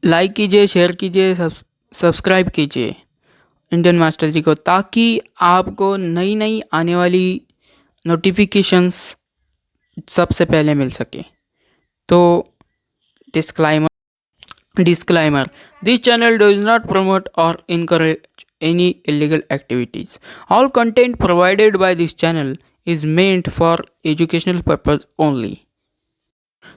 Like कीजिए, share कीजिए, subscribe कीजिए इंडियन मास्टर जी को, ताकि आपको नई नई आने वाली नोटिफिकेशंस सबसे पहले मिल सके। तो disclaimer, this channel does not promote or encourage any illegal activities. All content provided by this channel is meant for educational purpose only.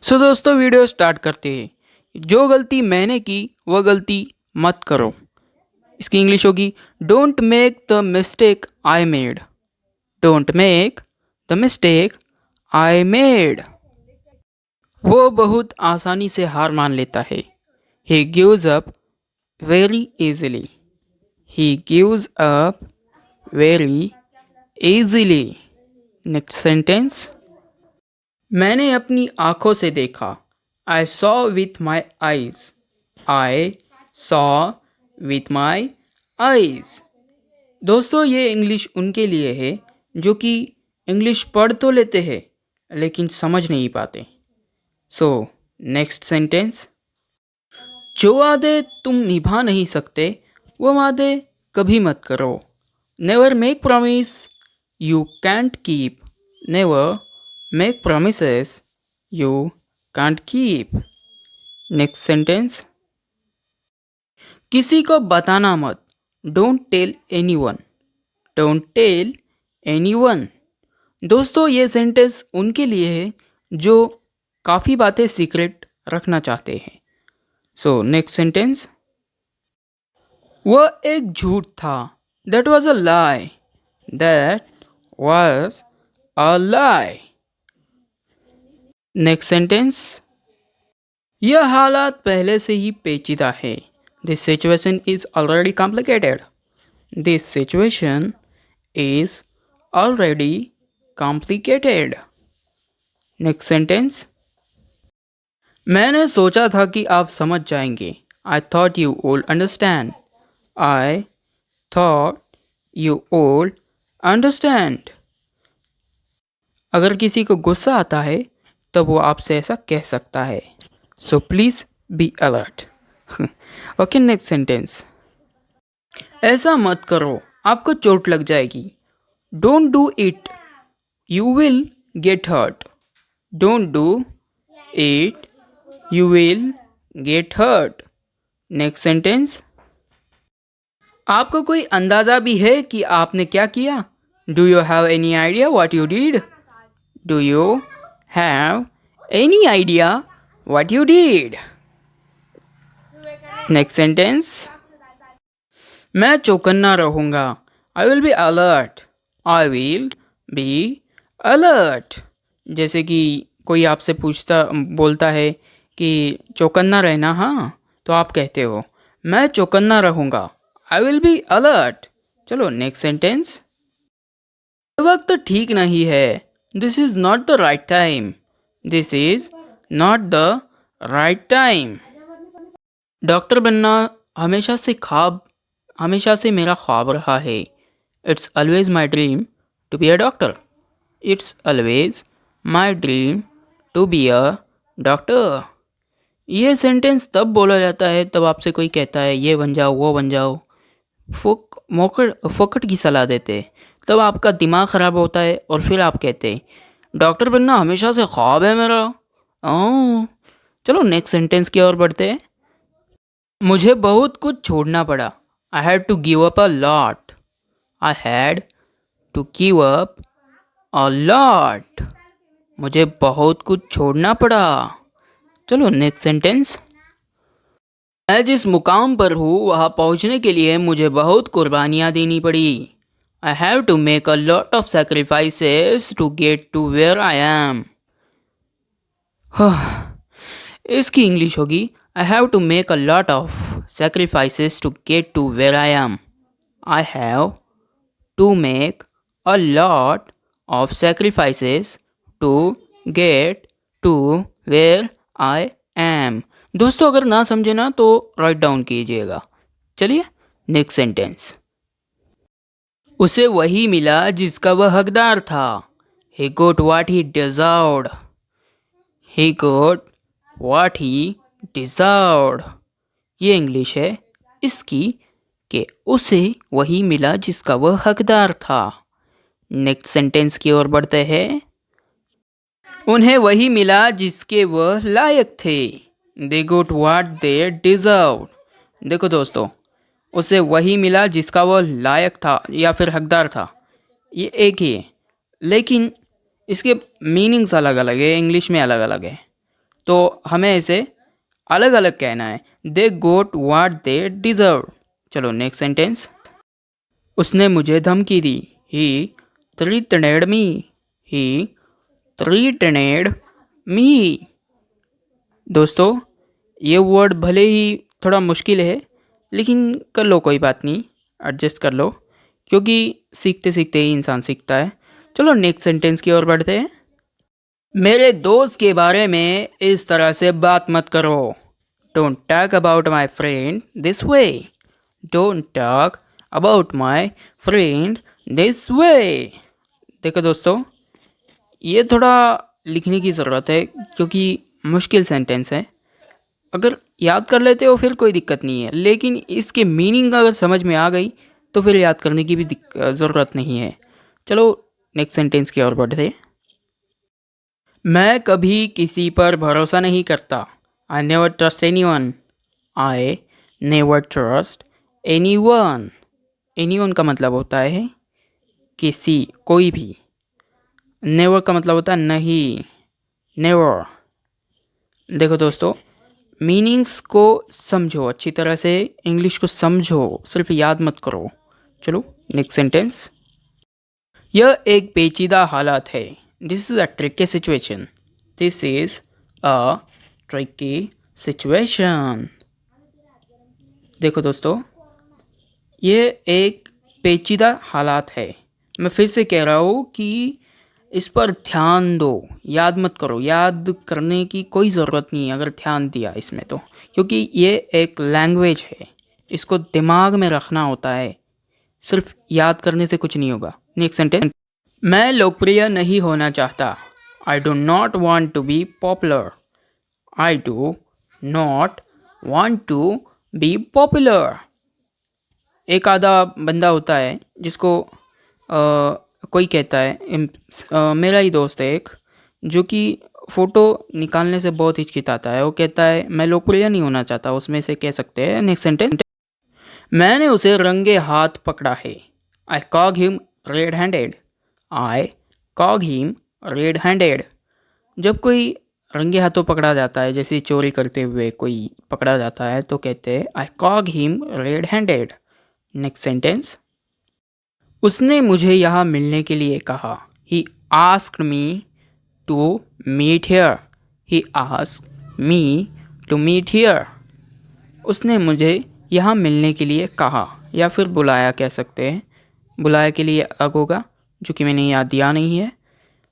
सो दोस्तों, वीडियो स्टार्ट करते हैं। जो गलती मैंने की वह गलती मत करो। इसकी इंग्लिश होगी, don't make the mistake I made. Don't make the mistake I made. वो बहुत आसानी से हार मान लेता है। He gives up very easily. He gives up very easily. Next sentence, मैंने अपनी आंखों से देखा। I saw with my eyes. I saw with my eyes. दोस्तों, ये इंग्लिश उनके लिए है जो कि इंग्लिश पढ़ तो लेते हैं लेकिन समझ नहीं पाते। सो नेक्स्ट सेंटेंस, जो वादे तुम निभा नहीं सकते वो वादे कभी मत करो। Never make promise you can't keep. Never make promises you can't keep. Next sentence, किसी को बताना मत। Don't tell anyone. Don't tell anyone. दोस्तों, ये सेंटेंस उनके लिए है जो काफ़ी बातें सीक्रेट रखना चाहते हैं। सो नेक्स्ट सेंटेंस, वह एक झूठ था। That was a lie. That was a lie. Next sentence, यह हालात पहले से ही पेचीदा है। This situation is already complicated. This situation is already complicated. Next sentence, मैंने सोचा था कि आप समझ जाएंगे। I thought you would understand. I thought you would understand. अगर किसी को गुस्सा आता है तब वो आपसे ऐसा कह सकता है। So please be alert. Okay, next sentence, ऐसा मत करो, आपको चोट लग जाएगी। Don't do it, you will get hurt. Don't do it, you will get hurt. Next sentence, आपको कोई अंदाज़ा भी है कि आपने क्या किया? Do you have any idea what you did? Do you have any idea what you did? Next sentence, मैं चौकन्ना रहूँगा। I will be alert. I will be alert. जैसे कि कोई आपसे बोलता है कि चौकन्ना रहना, हाँ, तो आप कहते हो मैं चौकन्ना रहूँगा। I will be alert. चलो नेक्स्ट सेंटेंस, वक्त ठीक नहीं है। This is not the right time. This is not the right time. Doctor बनना हमेशा से मेरा ख्वाब रहा है। It's always my dream to be a doctor. It's always my dream to be a doctor. ये सेंटेंस तब बोला जाता है तब आपसे कोई कहता है ये बन जाओ वो बन जाओ, फोकट की सलाह देते, तब आपका दिमाग ख़राब होता है और फिर आप कहते हैं डॉक्टर बनना हमेशा से ख्वाब है मेरा। ओह, चलो नेक्स्ट सेंटेंस की ओर बढ़ते हैं। मुझे बहुत कुछ छोड़ना पड़ा। I had to give up a lot. I had to give up a lot. मुझे बहुत कुछ छोड़ना पड़ा। चलो नेक्स्ट सेंटेंस, मैं जिस मुकाम पर हूँ वहाँ पहुँचने के लिए मुझे बहुत कुर्बानियाँ देनी पड़ी। I have to make a lot of sacrifices to get to where I am. इसकी इंग्लिश होगी, I have to make a lot of sacrifices to get to where I am. I have to make a lot of sacrifices to get to where I am. दोस्तों, अगर ना समझे ना तो right down कीजिएगा। चलिए next sentence, उसे वही मिला जिसका वह हकदार था। He got what he deserved. He got what he deserved. ये इंग्लिश है इसकी कि उसे वही मिला जिसका वह हकदार था। नेक्स्ट सेंटेंस की ओर बढ़ते हैं। उन्हें वही मिला जिसके वह लायक थे। दे गोट व्हाट दे डिजर्व। देखो दोस्तों, उसे वही मिला जिसका वह लायक था या फिर हकदार था, ये एक ही है, लेकिन इसके मीनिंग्स अलग अलग है, इंग्लिश में अलग अलग है, तो हमें इसे अलग अलग कहना है। दे गोट व्हाट दे डिजर्व। चलो नेक्स्ट सेंटेंस। उसने मुझे धमकी दी। ही थ्रेटनेड मी। ही थ्रेटनेड मी। दोस्तों, ये वर्ड भले ही थोड़ा मुश्किल है, लेकिन कर लो, कोई बात नहीं, एडजस्ट कर लो, क्योंकि सीखते सीखते ही इंसान सीखता है। चलो नेक्स्ट सेंटेंस की ओर बढ़ते हैं। मेरे दोस्त के बारे में इस तरह से बात मत करो। Don't talk about my friend this way. Don't talk about my friend this way. देखो दोस्तों, ये थोड़ा लिखने की ज़रूरत है क्योंकि मुश्किल सेंटेंस है। अगर याद कर लेते हो फिर कोई दिक्कत नहीं है, लेकिन इसके मीनिंग अगर समझ में आ गई तो फिर याद करने की भी ज़रूरत नहीं है। चलो नेक्स्ट सेंटेंस की ओर बढ़ते। मैं कभी किसी पर भरोसा नहीं करता। I never trust any one. I never trust any one. Any one का मतलब होता है किसी, कोई भी। नेवर का मतलब होता है नहीं, नेवर। देखो दोस्तों, मीनिंग्स को समझो अच्छी तरह से, इंग्लिश को समझो, सिर्फ याद मत करो। चलो नेक्स्ट सेंटेंस। यह एक पेचीदा हालत है। This is a tricky situation. This is a tricky situation. देखो दोस्तों, ये एक पेचीदा हालात है। मैं फिर से कह रहा हूँ कि इस पर ध्यान दो, याद मत करो। याद करने की कोई ज़रूरत नहीं है अगर ध्यान दिया इसमें तो, क्योंकि ये एक लैंग्वेज है, इसको दिमाग में रखना होता है, सिर्फ याद करने से कुछ नहीं होगा। Next sentence. मैं लोकप्रिय नहीं होना चाहता। I do not want to be popular. I do not want to be popular. एक आधा बंदा होता है जिसको कोई कहता है, मेरा ही दोस्त है एक, जो कि फ़ोटो निकालने से बहुत हिचकिचाता है। वो कहता है मैं लोकप्रिय नहीं होना चाहता, उसमें से कह सकते हैं। Next sentence. मैंने उसे रंगे हाथ पकड़ा है। आई कॉग हिम रेड हैंडेड। आई कॉग हिम रेड हैंडेड। जब कोई रंगे हाथों पकड़ा जाता है, जैसे चोरी करते हुए कोई पकड़ा जाता है, तो कहते हैं I caught him red handed. Next sentence. उसने मुझे यहाँ मिलने के लिए कहा। He asked me to meet here. He asked me to meet here. उसने मुझे यहाँ मिलने के लिए कहा, या फिर बुलाया कह सकते हैं। बुलाया के लिए अलग होगा, जो कि मैंने याद दिया नहीं है।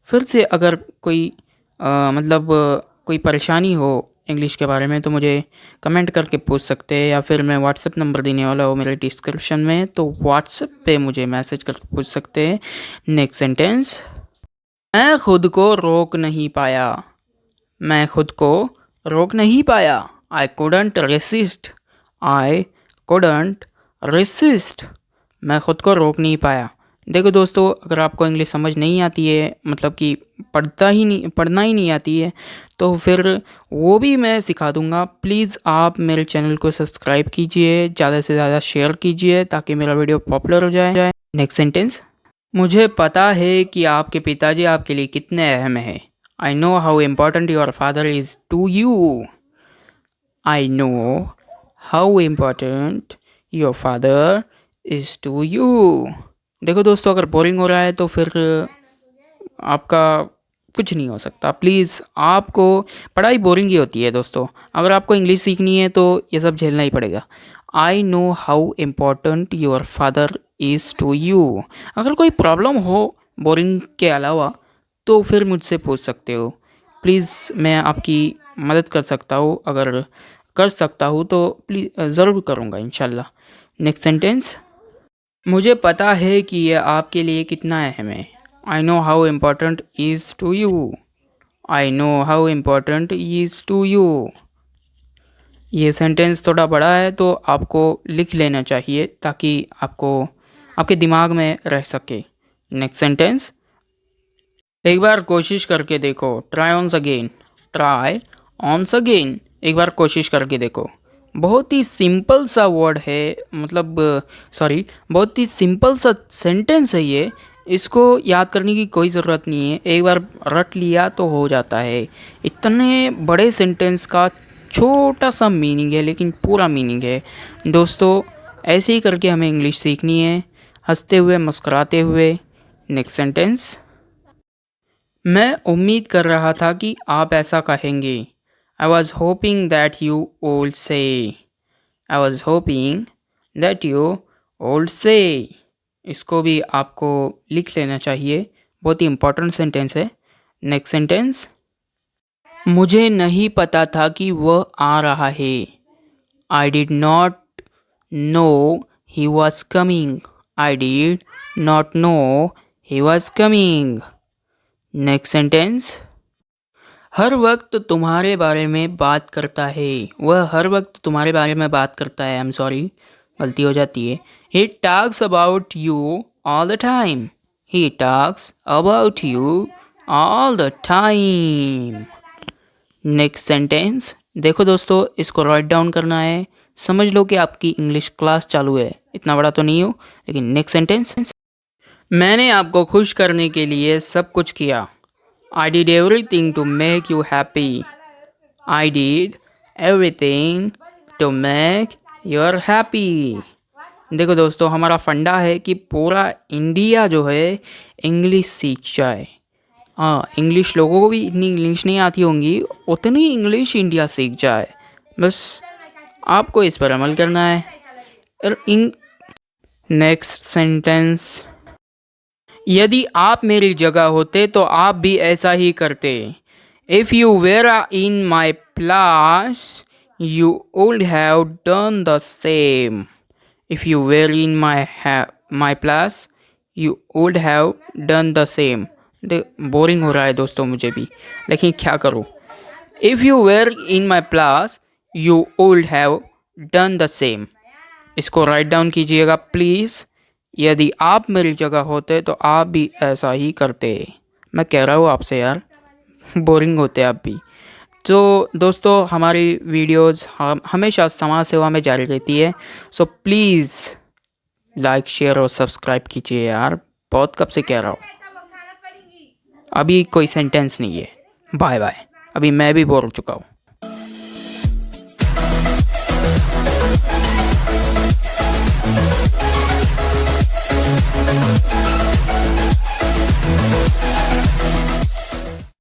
फिर से अगर कोई मतलब कोई परेशानी हो इंग्लिश के बारे में तो मुझे कमेंट करके पूछ सकते हैं, या फिर मैं व्हाट्सएप नंबर देने वाला हूँ मेरे डिस्क्रिप्शन में, तो व्हाट्सएप पे मुझे मैसेज करके पूछ सकते हैं। Next sentence. मैं खुद को रोक नहीं पाया। मैं खुद को रोक नहीं पाया। आई couldn't resist। आई couldn't resist। मैं खुद को रोक नहीं पाया। देखो दोस्तों, अगर आपको इंग्लिश समझ नहीं आती है, मतलब कि पढ़ना ही नहीं आती है, तो फिर वो भी मैं सिखा दूंगा। प्लीज़ आप मेरे चैनल को सब्सक्राइब कीजिए, ज़्यादा से ज़्यादा शेयर कीजिए ताकि मेरा वीडियो पॉपुलर हो जाए। Next sentence. मुझे पता है कि आपके पिताजी आपके लिए कितने अहम हैं। I know how important your father is to you. I know how important your father is to you. देखो दोस्तों, अगर बोरिंग हो रहा है तो फिर आपका कुछ नहीं हो सकता। प्लीज़, आपको पढ़ाई बोरिंग ही होती है दोस्तों। अगर आपको इंग्लिश सीखनी है तो ये सब झेलना ही पड़ेगा। I know how important your father is to you. अगर कोई प्रॉब्लम हो बोरिंग के अलावा तो फिर मुझसे पूछ सकते हो। प्लीज़, मैं आपकी मदद कर सकता हूँ, अगर कर सकता हूँ तो प्लीज़ ज़रूर करूँगा इंशाल्लाह। Next sentence. मुझे पता है कि यह आपके लिए कितना अहम है। I know how important is to you. I know how important is to you. ये सेंटेंस थोड़ा बड़ा है तो आपको लिख लेना चाहिए ताकि आपको आपके दिमाग में रह सके। नेक्स्ट सेंटेंस, एक बार कोशिश करके देखो, ट्राई ऑन्स अगेन, ट्राई ऑन्स अगेन, एक बार कोशिश करके देखो। बहुत ही सिंपल सा वर्ड है, मतलब सॉरी, बहुत ही सिंपल सा सेंटेंस है ये। इसको याद करने की कोई ज़रूरत नहीं है, एक बार रट लिया तो हो जाता है। इतने बड़े सेंटेंस का छोटा सा मीनिंग है लेकिन पूरा मीनिंग है। दोस्तों ऐसे ही करके हमें इंग्लिश सीखनी है, हंसते हुए मुस्कुराते हुए। नेक्स्ट सेंटेंस, मैं उम्मीद कर रहा था कि आप ऐसा कहेंगे। I was hoping that you would say, I was hoping that you would say. इसको भी आपको लिख लेना चाहिए, बहुत ही इंपॉर्टेंट सेंटेंस है। नेक्स्ट सेंटेंस, मुझे नहीं पता था कि वह आ रहा है। I did not know he was coming, I did not know he was coming. Next sentence, हर वक्त तुम्हारे बारे में बात करता है, वह हर वक्त तुम्हारे बारे में बात करता है। आई एम सॉरी, गलती हो जाती है। He talks about you all the time, he talks about you all the time. Next sentence, देखो दोस्तों इसको राइट डाउन करना है, समझ लो कि आपकी इंग्लिश क्लास चालू है। इतना बड़ा तो नहीं हो, लेकिन नेक्स्ट सेंटेंस, मैंने आपको खुश करने के लिए सब कुछ किया। I did everything to make you happy. I did everything to make you happy. देखो दोस्तों, हमारा फंडा है कि पूरा इंडिया जो है इंग्लिश सीख जाए। हाँ, इंग्लिश लोगों को भी इतनी इंग्लिश नहीं आती होंगी, उतनी इंग्लिश इंडिया सीख जाए। बस आपको इस पर अमल करना है। नेक्स्ट सेंटेंस, यदि आप मेरी जगह होते तो आप भी ऐसा ही करते। If you were in my place you would have done the same. If you were in my place you would have done the same. Boring हो रहा है दोस्तों मुझे भी, लेकिन क्या करूँ। If you were in my place you would have done the same. इसको राइट डाउन कीजिएगा प्लीज़। यदि आप मेरी जगह होते तो आप भी ऐसा ही करते। मैं कह रहा हूँ आपसे यार, बोरिंग होते आप भी। तो दोस्तों हमारी वीडियोस हमेशा समाज सेवा में जारी रहती है, सो प्लीज़ लाइक शेयर और सब्सक्राइब कीजिए यार। बहुत कब से कह रहा हूँ, अभी कोई सेंटेंस नहीं है। बाय बाय, अभी मैं भी बोर हो चुका हूँ।